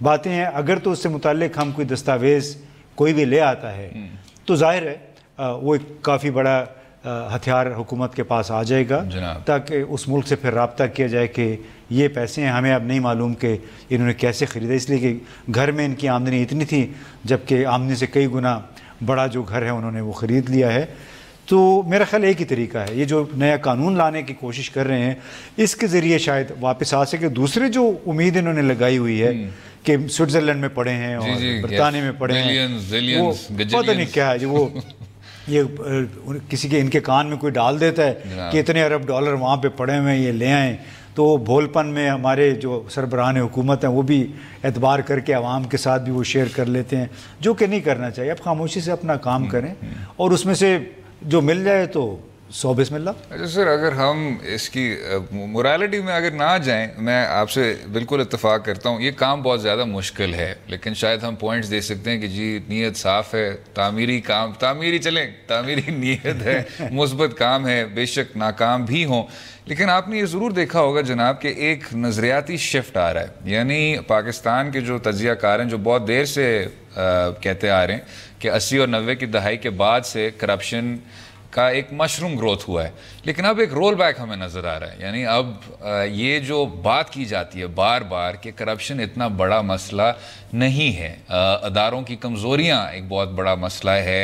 बातें हैं। अगर तो उससे मुताल्लिक हम कोई दस्तावेज़ कोई भी ले आता है तो जाहिर है वो एक काफ़ी बड़ा हथियार हुकूमत के पास आ जाएगा, ताकि उस मुल्क से फिर रब्ता किया जाए कि ये पैसे हैं, हमें अब नहीं मालूम कि इन्होंने कैसे ख़रीदा, इसलिए कि घर में इनकी आमदनी इतनी थी, जबकि आमदनी से कई गुना बड़ा जो घर है उन्होंने वो ख़रीद लिया है। तो मेरा ख्याल एक ही तरीका है, ये जो नया कानून लाने की कोशिश कर रहे हैं, इसके ज़रिए शायद वापस आ सके। दूसरे जो उम्मीद इन्होंने लगाई हुई है कि स्विट्ज़रलैंड में पढ़े हैं और बरतानिया में पढ़े हैं, वो पता नहीं क्या है, जो वो ये किसी के इनके कान में कोई डाल देता है कि इतने अरब डॉलर वहाँ पे पड़े हुए हैं, ये ले आएँ। तो भोलपन में हमारे जो सरबराहान हुकूमत हैं वो भी एतबार करके आवाम के साथ भी वो शेयर कर लेते हैं, जो कि नहीं करना चाहिए। आप खामोशी से अपना काम करें और उसमें से जो मिल जाए तो 100 बिस्मिल्लाह। अच्छा सर, अगर हम इसकी मोरालिटी में अगर ना जाएं, मैं आपसे बिल्कुल इत्तेफाक करता हूँ, ये काम बहुत ज़्यादा मुश्किल है, लेकिन शायद हम पॉइंट्स दे सकते हैं कि जी नीयत साफ़ है, तामीरी काम, तामीरी चलें, तामीरी नीयत है, मुस्बत काम है, बेशक नाकाम भी हों। लेकिन आपने ये ज़रूर देखा होगा जनाब कि एक नज़रियाती शिफ्ट आ रहा है, यानी पाकिस्तान के जो तज्ज़ियाकार हैं, जो बहुत देर से कहते आ रहे हैं कि 80 और 90 की दहाई के बाद से करप्शन का एक मशरूम ग्रोथ हुआ है, लेकिन अब एक रोल बैक हमें नज़र आ रहा है। यानी अब ये जो बात की जाती है बार बार कि करप्शन इतना बड़ा मसला नहीं है, अदारों की कमज़ोरियाँ एक बहुत बड़ा मसला है,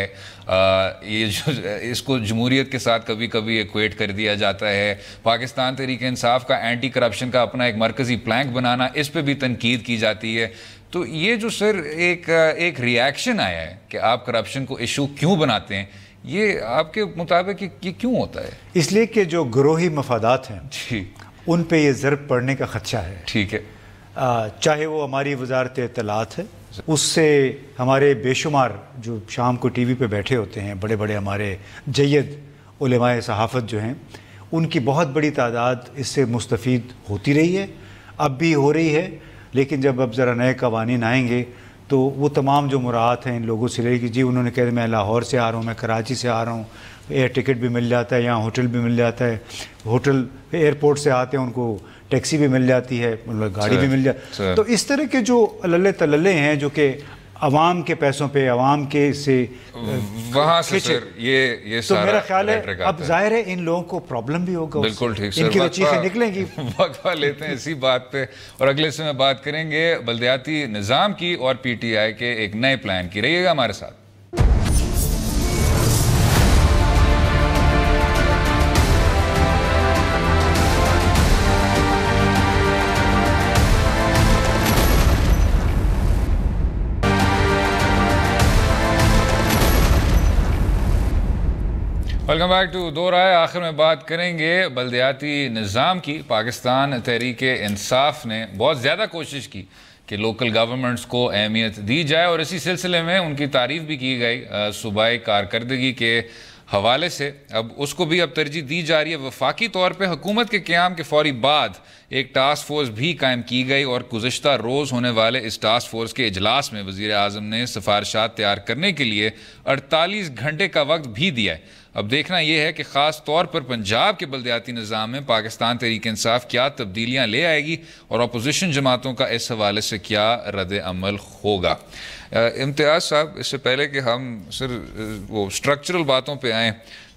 ये जो इसको जमहूरियत के साथ कभी कभी इक्वेट कर दिया जाता है। पाकिस्तान तहरीक इंसाफ का एंटी करप्शन का अपना एक मरकज़ी प्लैंक बनाना, इस पर भी तनकीद की जाती है। तो ये जो सर एक रिएक्शन आया है कि आप करप्शन को इशू क्यों बनाते हैं, ये आपके मुताबिक ये क्यों होता है? इसलिए कि जो ग्रोही मफादात हैं जी, उन पे ये ज़रब पड़ने का ख़दशा है। ठीक है, चाहे वो हमारी वजारत इत्तलात है, उससे हमारे बेशुमार जो शाम को TV पे बैठे होते हैं बड़े बड़े हमारे जय्यद उलेमाए सहाफ़त जो हैं, उनकी बहुत बड़ी तादाद इससे मुस्तफ़ीद होती रही है, अब भी हो रही है। लेकिन जब अब ज़रा नए कवानीन आएंगे तो वो तमाम जो मुराद हैं इन लोगों से रहेगी। जी उन्होंने कहा मैं लाहौर से आ रहा हूँ, मैं कराची से आ रहा हूँ, एयर टिकट भी मिल जाता है, यहाँ होटल भी मिल जाता है, होटल एयरपोर्ट से आते हैं उनको टैक्सी भी मिल जाती है, मतलब गाड़ी भी मिल जाती है। तो इस तरह के जो अल्ले तल्ले हैं जो कि अवाम के पैसों पे, अवाम के से वहाँ से सर ये तो मेरा ख्याल है अब जाहिर है इन लोगों को प्रॉब्लम भी होगा। बिल्कुल ठीक सर, इनकी तो चीखें निकलेंगी। वक्फा लेते हैं इसी बात पे और अगले समय बात करेंगे बल्दियाती निज़ाम की और PTI के एक नए प्लान की। रहिएगा हमारे साथ। वेलकम बैक टू दो राय। आखिर में बात करेंगे बल्दियाती निज़ाम की। पाकिस्तान तहरीक इंसाफ ने बहुत ज़्यादा कोशिश की कि लोकल गवर्नमेंट्स को अहमियत दी जाए, और इसी सिलसिले में उनकी तारीफ भी की गई सूबाई कारकर्दगी के हवाले से। अब उसको भी अब तरजीह दी जा रही है। वफाकी तौर पर हुकूमत के क़याम के फौरी बाद एक टास्क फोर्स भी कायम की गई, और गुज़श्ता रोज़ होने वाले इस टास्क फोर्स के इजलास में वज़ीर आज़म ने सिफारिशात तैयार करने के लिए 48 घंटे का वक्त भी दिया है। अब देखना यह है कि ख़ास तौर पर पंजाब के बल्दियाती निज़ाम में पाकिस्तान तहरीक इंसाफ क्या तब्दीलियाँ ले आएगी, और अपोजिशन जमातों का इस हवाले से क्या रद्द अमल होगा। इम्तियाज़ साहब, इससे पहले कि हम सिर्फ वो स्ट्रक्चरल बातों पे आएँ,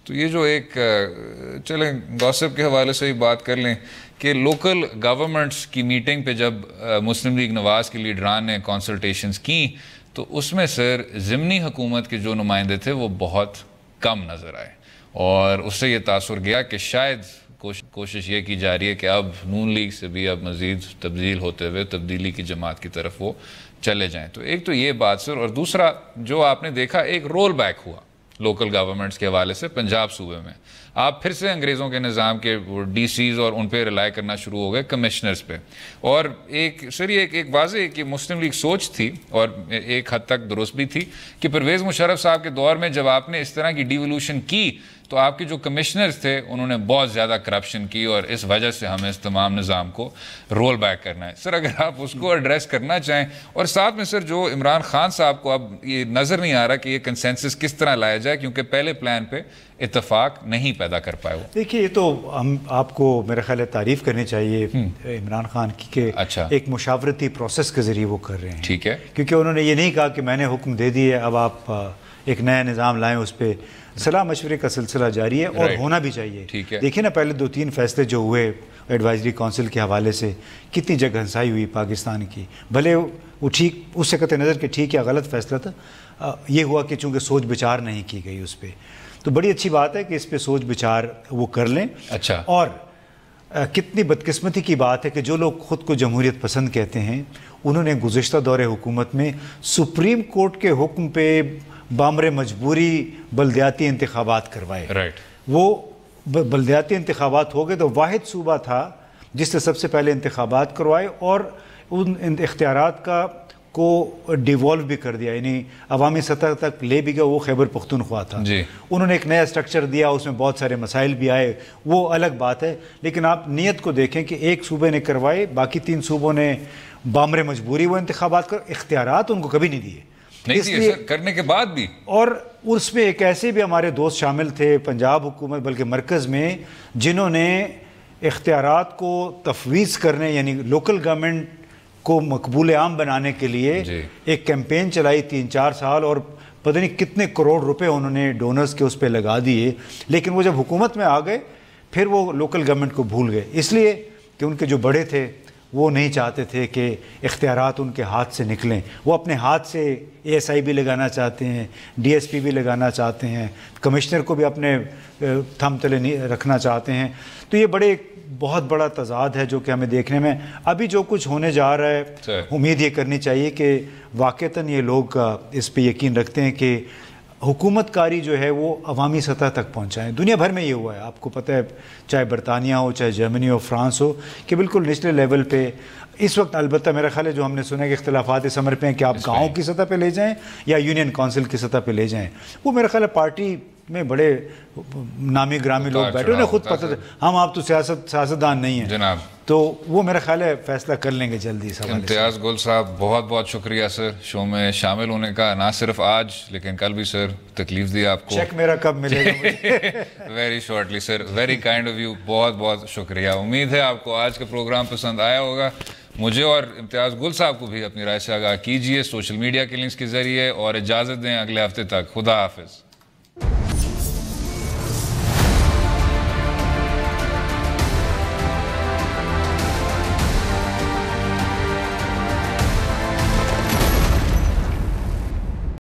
तो ये जो एक चलें गॉसिप के हवाले से ही बात कर लें कि लोकल गवर्नमेंट्स की मीटिंग पे जब मुस्लिम लीग नवाज़ के लीडरान ने कंसल्टेशंस की, तो उसमें सर ज़िमनी हुकूमत के जो नुमाइंदे थे वो बहुत कम नज़र आए, और उससे ये तासुर गया कि शायद कोशिश ये की जा रही है कि अब नून लीग से भी अब मज़ीद तब्दील होते हुए तब्दीली की जमात की तरफ वो चले जाएं। तो एक तो ये बात सर, और दूसरा जो आपने देखा एक रोल बैक हुआ लोकल गवर्नमेंट्स के हवाले से पंजाब सूबे में। आप फिर से अंग्रेज़ों के निज़ाम के डीसीज और उन पे रिलाई करना शुरू हो गए, कमिश्नर्स पे। और एक सर ये एक वाज़े कि मुस्लिम लीग सोच थी, और एक हद तक दुरुस्त भी थी, कि परवेज़ मुशर्रफ साहब के दौर में जब आपने इस तरह की डिवोल्यूशन की तो आपके जो कमिश्नर्स थे उन्होंने बहुत ज़्यादा करप्शन की, और इस वजह से हमें इस तमाम निज़ाम को रोल बैक करना है। सर अगर आप उसको एड्रेस करना चाहें, और साथ में सर जो इमरान खान साहब को अब ये नज़र नहीं आ रहा कि ये कंसेंसस किस तरह लाया जाए, क्योंकि पहले प्लान पे इत्तेफाक नहीं पैदा कर पाए वो। देखिए, ये तो हम आपको मेरा ख्याल है तारीफ़ करनी चाहिए इमरान खान की कि अच्छा, एक मुशावरती प्रोसेस के ज़रिए वो कर रहे हैं। ठीक है, क्योंकि उन्होंने ये नहीं कहा कि मैंने हुक्म दे दिए अब आप एक नया निज़ाम लाएं, उस पर सलाह मशवरे का सिलसिला जारी है, और होना भी चाहिए। ठीक है, देखिए ना, पहले 2-3 फैसले जो हुए एडवाइजरी काउंसिल के हवाले से, कितनी जगहंसाई हुई पाकिस्तान की। भले वो ठीक उससे कतई नज़र के ठीक या गलत फैसला था, ये हुआ कि चूँकि सोच विचार नहीं की गई उस पर, तो बड़ी अच्छी बात है कि इस पर सोच विचार वो कर लें। अच्छा, और कितनी बदकिस्मती की बात है कि जो लोग ख़ुद को जमहूरियत पसंद कहते हैं, उन्होंने गुज़श्ता दौरे हुकूमत में सुप्रीम कोर्ट के हुक्म पे बामरे मजबूरी बल्दियाती इंतखाबात करवाए। राइट, वो बल्दियाती इंतखाबात हो गए तो वाहिद सूबा था जिसने सबसे पहले इंतखाबात करवाए, और उन इख्तियारात का को डिवॉल्व भी कर दिया, यानी अवामी सतह तक ले भी गया। वो खैबर पख्तूनख्वा था जी। उन्होंने एक नया स्ट्रक्चर दिया, उसमें बहुत सारे मसाइल भी आए, वो अलग बात है। लेकिन आप नीयत को देखें कि एक सूबे ने करवाए, बाकी 3 सूबों ने बामरे मजबूरी वो इंतखाबात कर, इख्तियारात उनको कभी नहीं दिए, इसलिए करने के बाद भी। और उसमें एक ऐसे भी हमारे दोस्त शामिल थे पंजाब हुकूमत बल्कि मरकज़ में, जिन्होंने इख्तियारात को तफवीज़ करने यानी लोकल गवर्नमेंट को मकबूल आम बनाने के लिए एक कैंपेन चलाई 3-4 साल, और पता नहीं कितने करोड़ रुपए उन्होंने डोनर्स के उस पर लगा दिए। लेकिन वो जब हुकूमत में आ गए फिर वो लोकल गवर्नमेंट को भूल गए, इसलिए कि उनके जो बड़े थे वो नहीं चाहते थे कि इख्तियारात उनके हाथ से निकलें। वो अपने हाथ से ASI भी लगाना चाहते हैं, DSP भी लगाना चाहते हैं, कमिश्नर को भी अपने थंब तले रखना चाहते हैं। तो ये बड़े बहुत बड़ा तज़ाद है जो कि हमें देखने में अभी जो कुछ होने जा रहा है। उम्मीद ये करनी चाहिए कि वाक़तन ये लोग इस पे यकीन रखते हैं कि हुकूमतकारी जो है वो अवामी सतह तक पहुँचाएँ। दुनिया भर में ये हुआ है, आपको पता है, चाहे बरतानिया हो, चाहे जर्मनी हो, फ्रांस हो, कि बिल्कुल निचले लेवल पे इस वक्त अलबत्ता मेरा ख्याल है जो हमने सुना है कि इख्तिलाफात इस समर पे हैं कि आप गाँव की सतह पे ले जाएं या यूनियन काउंसिल की सतह पे ले जाएं। वो मेरा ख्याल है पार्टी में बड़े नामी ग्रामी लोग बैठे, उन्हें खुद पता है, हम आप तो सियासतदान नहीं हैं जनाब, तो वो मेरा ख्याल है फैसला कर लेंगे जल्दी। इम्तियाज़ गुल साहब, बहुत बहुत शुक्रिया सर शो में शामिल होने का, ना सिर्फ आज लेकिन कल भी सर तकलीफ दी आपको। चेक मेरा कब मिलेगा? Very shortly sir, very kind of you, बहुत बहुत शुक्रिया। उम्मीद है आपको आज का प्रोग्राम पसंद आया होगा। मुझे और इम्तियाज़ गुल साहब को भी अपनी राय से आगाह कीजिए सोशल मीडिया के लिंक्स के जरिए, और इजाज़त दें अगले हफ्ते तक। खुदा हाफिज़।